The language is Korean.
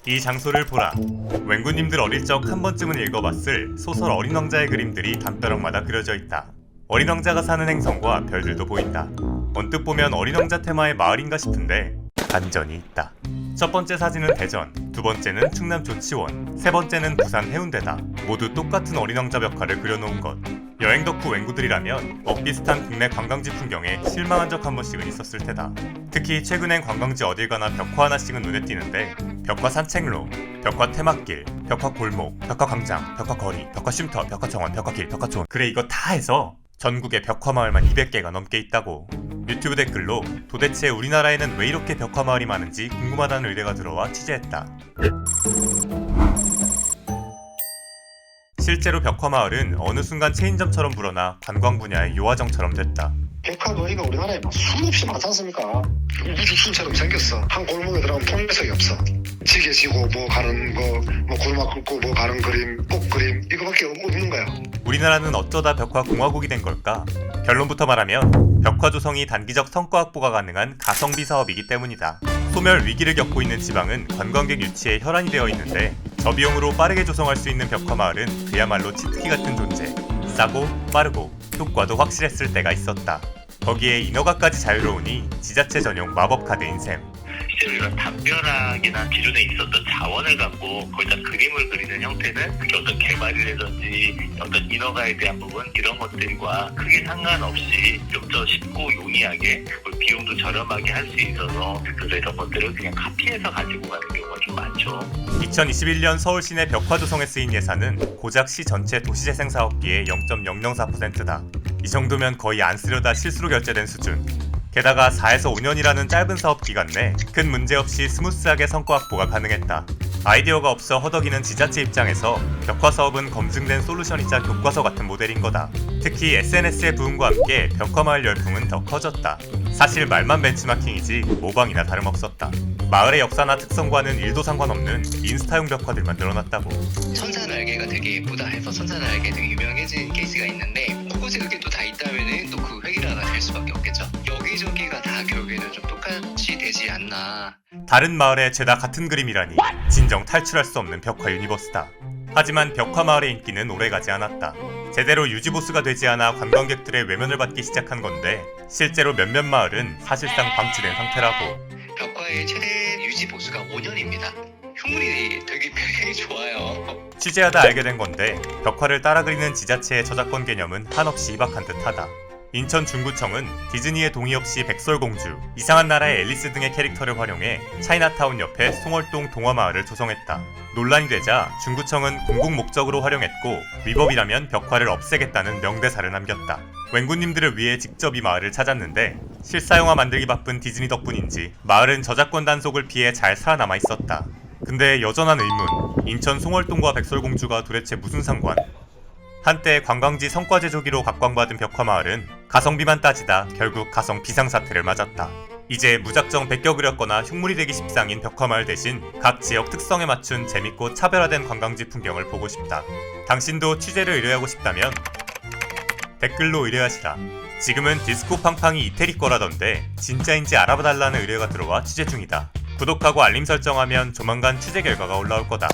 이 장소를 보라. 웬구님들 어릴 적 한 번쯤은 읽어봤을 소설 어린 왕자의 그림들이 담벼락마다 그려져 있다. 어린 왕자가 사는 행성과 별들도 보인다. 언뜻 보면 어린 왕자 테마의 마을인가 싶은데 반전이 있다. 첫 번째 사진은 대전, 두 번째는 충남 조치원, 세 번째는 부산 해운대다. 모두 똑같은 어린 왕자 벽화를 그려놓은 것. 여행 덕후 웬구들이라면 엇비슷한 국내 관광지 풍경에 실망한 적 한 번씩은 있었을 테다. 특히 최근엔 관광지 어딜 가나 벽화 하나씩은 눈에 띄는데 벽화 산책로, 벽화 테마길, 벽화 골목, 벽화 광장, 벽화 거리, 벽화 쉼터, 벽화 정원, 벽화 길, 벽화 촌. 그래 이거 다 해서 전국에 벽화 마을만 200개가 넘게 있다고. 유튜브 댓글로 도대체 우리나라에는 왜 이렇게 벽화 마을이 많은지 궁금하다는 의뢰가 들어와 취재했다. 실제로 벽화 마을은 어느 순간 체인점처럼 불어나 관광 분야의 요아정처럼 됐다. 벽화 거리가 우리나라에 막 수없이 많지 않습니까? 우주순처럼 생겼어. 한 골목에 들어가면 통일성이 없어. 지게 지고 뭐 가는 거, 뭐 구르마 긁고 뭐 가는 그림, 꽃 그림 이거밖에 없는 거야. 우리나라는 어쩌다 벽화 공화국이 된 걸까? 결론부터 말하면 벽화 조성이 단기적 성과 확보가 가능한 가성비 사업이기 때문이다. 소멸 위기를 겪고 있는 지방은 관광객 유치에 혈안이 되어 있는데 저비용으로 빠르게 조성할 수 있는 벽화 마을은 그야말로 치트키 같은 존재. 싸고 빠르고 효과도 확실했을 때가 있었다. 거기에 인허가까지 자유로우니 지자체 전용 마법 카드인 셈. 실제로 이런 담벼락이나 기존에 있었던 자원을 갖고 거기다 그림을 그리는 형태는 그게 어떤 개발이라든지 어떤 인허가에 대한 부분 이런 것들과 크게 상관없이 좀 더 쉽고 용이하게 그리고 비용도 저렴하게 할 수 있어서 그래서 이런 것들을 그냥 카피해서 가지고 가는 경우가 좀 많죠. 2021년 서울 시내 벽화 조성에 쓰인 예산은 고작 시 전체 도시재생 사업비의 0.004%다. 이 정도면 거의 안 쓰려다 실수로 결제된 수준. 게다가 4에서 5년이라는 짧은 사업 기간 내 큰 문제 없이 스무스하게 성과 확보가 가능했다. 아이디어가 없어 허덕이는 지자체 입장에서 벽화 사업은 검증된 솔루션이자 교과서 같은 모델인 거다. 특히 SNS의 부흥과 함께 벽화 마을 열풍은 더 커졌다. 사실 말만 벤치마킹이지 모방이나 다름없었다. 마을의 역사나 특성과는 1도 상관없는 인스타용 벽화들만 늘어났다고. 천사날개가 되게 예쁘다 해서 천사날개 되게 유명해진 케이스가 있는데 곳곳에 그게 또 다 있다면은 또 그 획일화가 될 수밖에 없겠죠. 여기저기가 다 결국에는 좀 똑같이 되지 않나. 다른 마을에 죄다 같은 그림이라니 진정 탈출할 수 없는 벽화 유니버스다. 하지만 벽화 마을의 인기는 오래가지 않았다. 제대로 유지보수가 되지 않아 관광객들의 외면을 받기 시작한 건데 실제로 몇몇 마을은 사실상 방치된 상태라고. 벽화의 최대 유지 보수가 5년입니다. 흉물이 되게 좋아요. 취재하다 알게 된 건데 벽화를 따라 그리는 지자체의 저작권 개념은 한없이 희박한 듯하다. 인천 중구청은 디즈니의 동의 없이 백설공주, 이상한 나라의 앨리스 등의 캐릭터를 활용해 차이나타운 옆에 송월동 동화마을을 조성했다. 논란이 되자 중구청은 공공 목적으로 활용했고 위법이라면 벽화를 없애겠다는 명대사를 남겼다. 웬구님들을 위해 직접 이 마을을 찾았는데 실사영화 만들기 바쁜 디즈니 덕분인지 마을은 저작권 단속을 피해 잘 살아남아 있었다. 근데 여전한 의문, 인천 송월동과 백설공주가 도대체 무슨 상관? 한때 관광지 성과 제조기로 각광받은 벽화마을은 가성비만 따지다 결국 가성 비상사태를 맞았다. 이제 무작정 베껴 그렸거나 흉물이 되기 십상인 벽화마을 대신 각 지역 특성에 맞춘 재밌고 차별화된 관광지 풍경을 보고 싶다. 당신도 취재를 의뢰하고 싶다면 댓글로 의뢰하시라. 지금은 디스코 팡팡이 이태리 거라던데 진짜인지 알아봐달라는 의뢰가 들어와 취재 중이다. 구독하고 알림 설정하면 조만간 취재 결과가 올라올 거다.